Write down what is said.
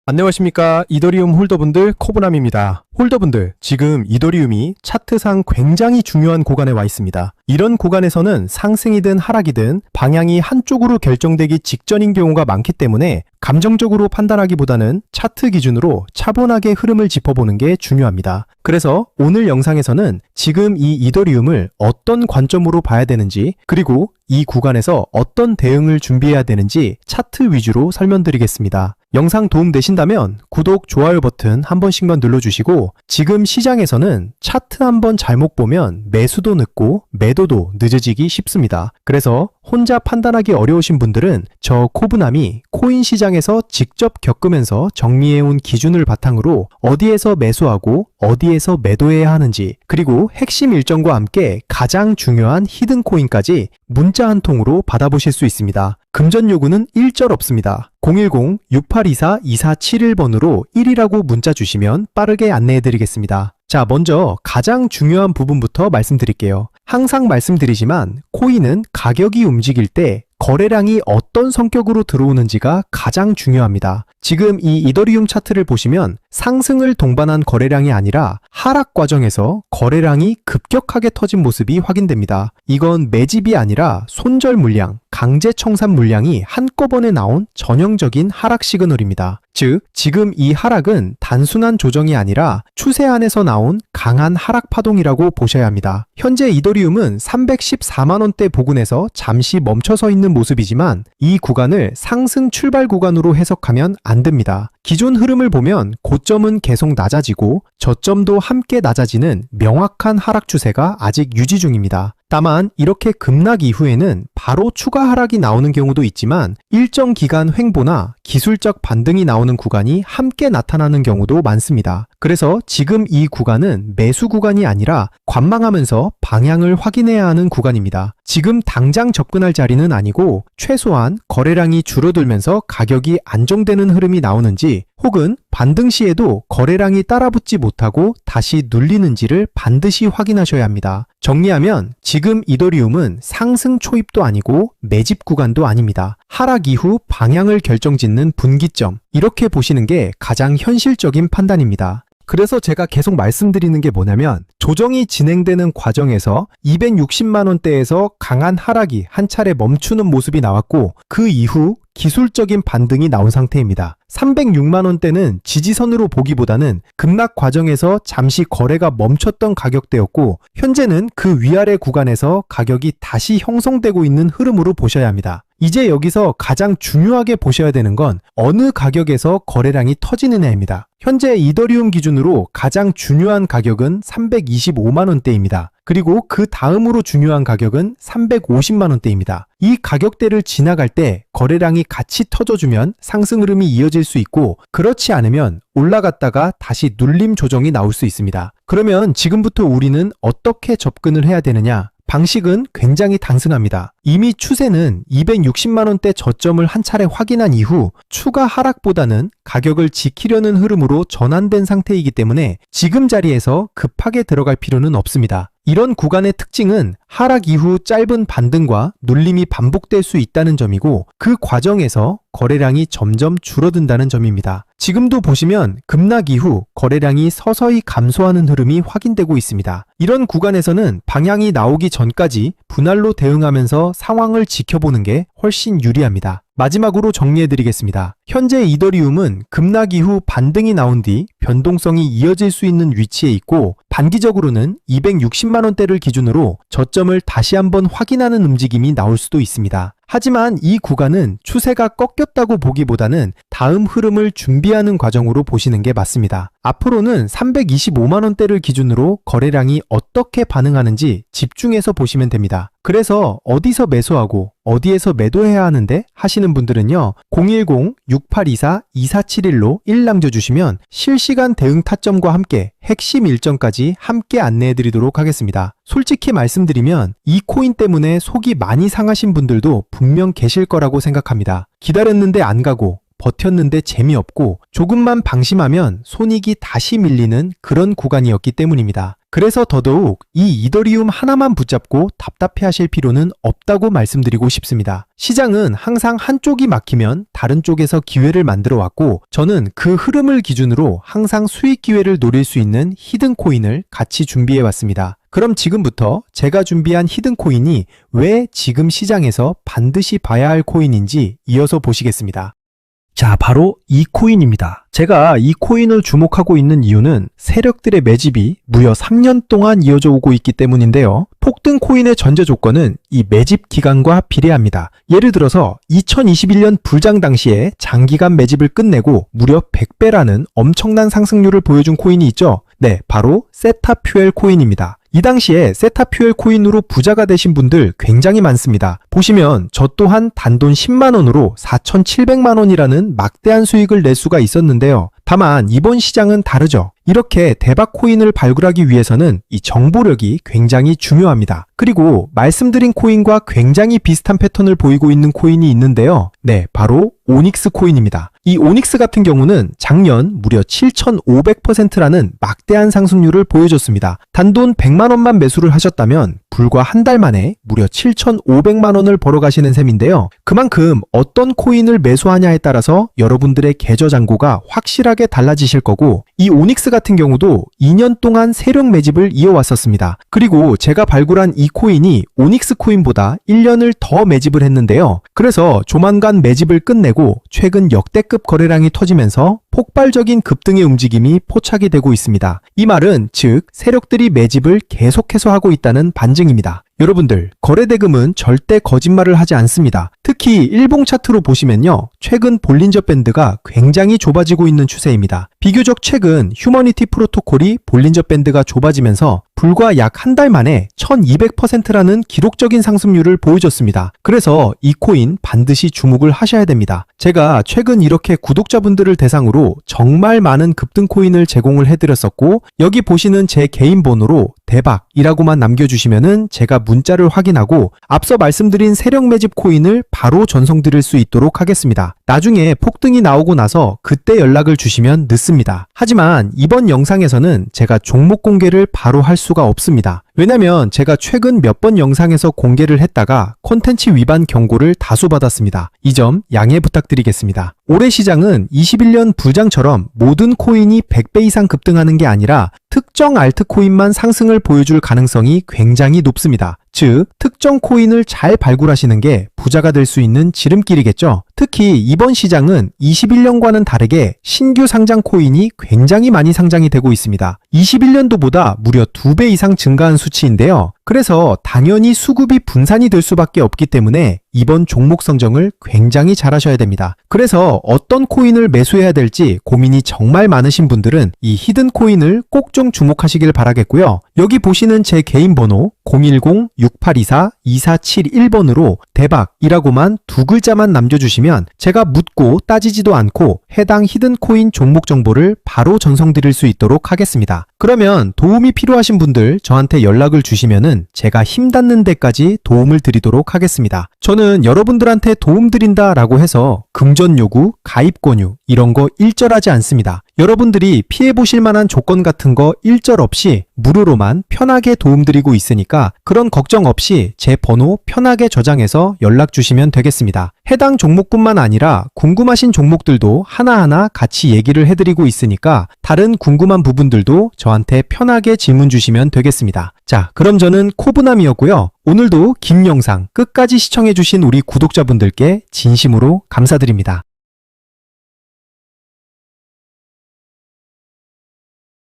안녕하십니까. 이더리움 홀더분들, 코브남입니다. 홀더분들, 지금 이더리움이 차트상 굉장히 중요한 구간에 와 있습니다. 이런 구간에서는 상승이든 하락이든 방향이 한쪽으로 결정되기 직전인 경우가 많기 때문에 감정적으로 판단하기보다는 차트 기준으로 차분하게 흐름을 짚어보는 게 중요합니다. 그래서 오늘 영상에서는 지금 이 이더리움을 어떤 관점으로 봐야 되는지, 그리고 이 구간에서 어떤 대응을 준비해야 되는지 차트 위주로 설명드리겠습니다. 영상 도움되신다면 구독, 좋아요 버튼 한 번씩만 눌러주시고, 지금 시장에서는 차트 한번 잘못 보면 매수도 늦고 매도도 늦어지기 쉽습니다. 그래서 혼자 판단하기 어려우신 분들은 저 코브남이 코인 시장에서 직접 겪으면서 정리해온 기준을 바탕으로 어디에서 매수하고 어디에서 매도해야 하는지, 그리고 핵심 일정과 함께 가장 중요한 히든 코인까지 문자 한 통으로 받아보실 수 있습니다. 금전 요구는 일절 없습니다. 010-6824-2471번으로 1이라고 문자 주시면 빠르게 안내해드리겠습니다. 자, 먼저 가장 중요한 부분부터 말씀드릴게요. 항상 말씀드리지만 코인은 가격이 움직일 때 거래량이 어떤 성격으로 들어오는지가 가장 중요합니다. 지금 이 이더리움 차트를 보시면 상승을 동반한 거래량이 아니라 하락 과정에서 거래량이 급격하게 터진 모습이 확인됩니다. 이건 매집이 아니라 손절 물량, 강제 청산 물량이 한꺼번에 나온 전형적인 하락 시그널입니다. 즉, 지금 이 하락은 단순한 조정이 아니라 추세 안에서 나온 강한 하락 파동이라고 보셔야 합니다. 현재 이더리움은 314만원대 부근에서 잠시 멈춰서 있는 모습이지만 이 구간을 상승 출발 구간으로 해석하면 안 됩니다. 기존 흐름을 보면 고점은 계속 낮아지고 저점도 함께 낮아지는 명확한 하락 추세가 아직 유지 중입니다. 다만 이렇게 급락 이후에는 바로 추가 하락이 나오는 경우도 있지만 일정 기간 횡보나 기술적 반등이 나오는 구간이 함께 나타나는 경우도 많습니다. 그래서 지금 이 구간은 매수 구간이 아니라 관망하면서 방향을 확인해야 하는 구간입니다. 지금 당장 접근할 자리는 아니고 최소한 거래량이 줄어들면서 가격이 안정되는 흐름이 나오는지, 혹은 반등 시에도 거래량이 따라붙지 못하고 다시 눌리는지를 반드시 확인하셔야 합니다. 정리하면 지금 이더리움은 상승 초입도 아니고 매집 구간도 아닙니다. 하락 이후 방향을 결정짓는 분기점, 이렇게 보시는 게 가장 현실적인 판단입니다. 그래서 제가 계속 말씀드리는 게 뭐냐면, 조정이 진행되는 과정에서 260만원대에서 강한 하락이 한 차례 멈추는 모습이 나왔고, 그 이후 기술적인 반등이 나온 상태입니다. 306만원대는 지지선으로 보기보다는 급락 과정에서 잠시 거래가 멈췄던 가격대였고, 현재는 그 위아래 구간에서 가격이 다시 형성되고 있는 흐름으로 보셔야 합니다. 이제 여기서 가장 중요하게 보셔야 되는 건 어느 가격에서 거래량이 터지느냐입니다. 현재 이더리움 기준으로 가장 중요한 가격은 325만원대입니다. 그리고 그 다음으로 중요한 가격은 350만원대입니다. 이 가격대를 지나갈 때 거래량이 같이 터져주면 상승 흐름이 이어질 수 있고, 그렇지 않으면 올라갔다가 다시 눌림 조정이 나올 수 있습니다. 그러면 지금부터 우리는 어떻게 접근을 해야 되느냐? 방식은 굉장히 단순합니다. 이미 추세는 260만원대 저점을 한 차례 확인한 이후 추가 하락보다는 가격을 지키려는 흐름으로 전환된 상태이기 때문에 지금 자리에서 급하게 들어갈 필요는 없습니다. 이런 구간의 특징은 하락 이후 짧은 반등과 눌림이 반복될 수 있다는 점이고, 그 과정에서 거래량이 점점 줄어든다는 점입니다. 지금도 보시면 급락 이후 거래량이 서서히 감소하는 흐름이 확인되고 있습니다. 이런 구간에서는 방향이 나오기 전까지 분할로 대응하면서 상황을 지켜보는 게 훨씬 유리합니다. 마지막으로 정리해드리겠습니다. 현재 이더리움은 급락 이후 반등이 나온 뒤 변동성이 이어질 수 있는 위치에 있고, 단기적으로는 260만원대를 기준으로 저점을 다시 한번 확인하는 움직임이 나올 수도 있습니다. 하지만 이 구간은 추세가 꺾였다고 보기보다는 다음 흐름을 준비하는 과정으로 보시는 게 맞습니다. 앞으로는 325만원대를 기준으로 거래량이 어떻게 반응하는지 집중해서 보시면 됩니다. 그래서 어디서 매수하고 어디에서 매도해야 하는데 하시는 분들은요, 010-6824-2471로 1 남겨주시면 실시간 대응 타점과 함께 핵심 일정까지 함께 안내해드리도록 하겠습니다. 솔직히 말씀드리면 이 코인 때문에 속이 많이 상하신 분들도 분명 계실 거라고 생각합니다. 기다렸는데 안 가고 버텼는데 재미없고 조금만 방심하면 손익이 다시 밀리는 그런 구간이었기 때문입니다. 그래서 더더욱 이 이더리움 하나만 붙잡고 답답해 하실 필요는 없다고 말씀드리고 싶습니다. 시장은 항상 한쪽이 막히면 다른 쪽에서 기회를 만들어 왔고, 저는 그 흐름을 기준으로 항상 수익 기회를 노릴 수 있는 히든 코인을 같이 준비해 왔습니다. 그럼 지금부터 제가 준비한 히든 코인이 왜 지금 시장에서 반드시 봐야 할 코인인지 이어서 보시겠습니다. 자, 바로 이 코인입니다. 제가 이 코인을 주목하고 있는 이유는 세력들의 매집이 무려 3년 동안 이어져 오고 있기 때문인데요. 폭등 코인의 전제 조건은 이 매집 기간과 비례합니다. 예를 들어서 2021년 불장 당시에 장기간 매집을 끝내고 무려 100배라는 엄청난 상승률을 보여준 코인이 있죠. 네, 바로 세타퓨엘 코인입니다. 이 당시에 세타퓨엘 코인으로 부자가 되신 분들 굉장히 많습니다. 보시면 저 또한 단돈 10만원으로 4,700만원이라는 막대한 수익을 낼 수가 있었는데요. 다만 이번 시장은 다르죠. 이렇게 대박 코인을 발굴하기 위해서는 이 정보력이 굉장히 중요합니다. 그리고 말씀드린 코인과 굉장히 비슷한 패턴을 보이고 있는 코인이 있는데요. 네, 바로 오닉스 코인입니다. 이 오닉스 같은 경우는 작년 무려 7,500%라는 막대한 상승률을 보여줬습니다. 단돈 100만원만 매수를 하셨다면 불과 한 달 만에 무려 7,500만원을 벌어가시는 셈인데요. 그만큼 어떤 코인을 매수하냐에 따라서 여러분들의 계좌 잔고가 확실하게 달라지실 거고, 이 오닉스 같은 경우도 2년 동안 세력 매집을 이어왔었습니다. 그리고 제가 발굴한 이 코인이 오닉스 코인보다 1년을 더 매집을 했는데요. 그래서 조만간 매집을 끝내고 최근 역대급 거래량이 터지면서 폭발적인 급등의 움직임이 포착이 되고 있습니다. 이 말은 즉 세력들이 매집을 계속해서 하고 있다는 반증입니다. 여러분들, 거래대금은 절대 거짓말을 하지 않습니다. 특히 일봉 차트로 보시면요, 최근 볼린저 밴드가 굉장히 좁아지고 있는 추세입니다. 비교적 최근 휴머니티 프로토콜이 볼린저 밴드가 좁아지면서 불과 약 한 달 만에 1200%라는 기록적인 상승률을 보여줬습니다. 그래서 이 코인 반드시 주목을 하셔야 됩니다. 제가 최근 이렇게 구독자분들을 대상으로 정말 많은 급등 코인을 제공을 해드렸었고, 여기 보시는 제 개인 번호로 대박이라고만 남겨주시면은 제가 문자를 확인하고 앞서 말씀드린 세력 매집 코인을 바로 전송드릴 수 있도록 하겠습니다. 나중에 폭등이 나오고 나서 그때 연락을 주시면 늦습니다. 하지만 이번 영상에서는 제가 종목 공개를 바로 할 수가 없습니다. 왜냐면 제가 최근 몇 번 영상에서 공개를 했다가 콘텐츠 위반 경고를 다수 받았습니다. 이 점 양해 부탁드리겠습니다. 올해 시장은 21년 불장처럼 모든 코인이 100배 이상 급등하는 게 아니라 특정 알트코인만 상승을 보여줄 가능성이 굉장히 높습니다. 즉, 특정 코인을 잘 발굴하시는 게 부자가 될 수 있는 지름길이겠죠. 특히 이번 시장은 21년과는 다르게 신규 상장 코인이 굉장히 많이 상장이 되고 있습니다. 21년도보다 무려 2배 이상 증가한 수치인데요. 그래서 당연히 수급이 분산이 될 수밖에 없기 때문에 이번 종목 선정을 굉장히 잘 하셔야 됩니다. 그래서 어떤 코인을 매수해야 될지 고민이 정말 많으신 분들은 이 히든 코인을 꼭 좀 주목하시길 바라겠고요. 여기 보시는 제 개인 번호 010-6824-2471번으로 대박이라고만 두 글자만 남겨주시면 제가 묻고 따지지도 않고 해당 히든 코인 종목 정보를 바로 전송드릴 수 있도록 하겠습니다. 그러면 도움이 필요하신 분들 저한테 연락을 주시면은 제가 힘 닿는 데까지 도움을 드리도록 하겠습니다. 저는 여러분들한테 도움 드린다라고 해서 금전 요구, 가입 권유 이런 거 일절하지 않습니다. 여러분들이 피해보실 만한 조건 같은 거 일절 없이 무료로만 편하게 도움드리고 있으니까 그런 걱정 없이 제 번호 편하게 저장해서 연락 주시면 되겠습니다. 해당 종목뿐만 아니라 궁금하신 종목들도 하나하나 같이 얘기를 해드리고 있으니까 다른 궁금한 부분들도 저한테 편하게 질문 주시면 되겠습니다. 자, 그럼 저는 코브남이었고요. 오늘도 긴 영상 끝까지 시청해주신 우리 구독자분들께 진심으로 감사드립니다.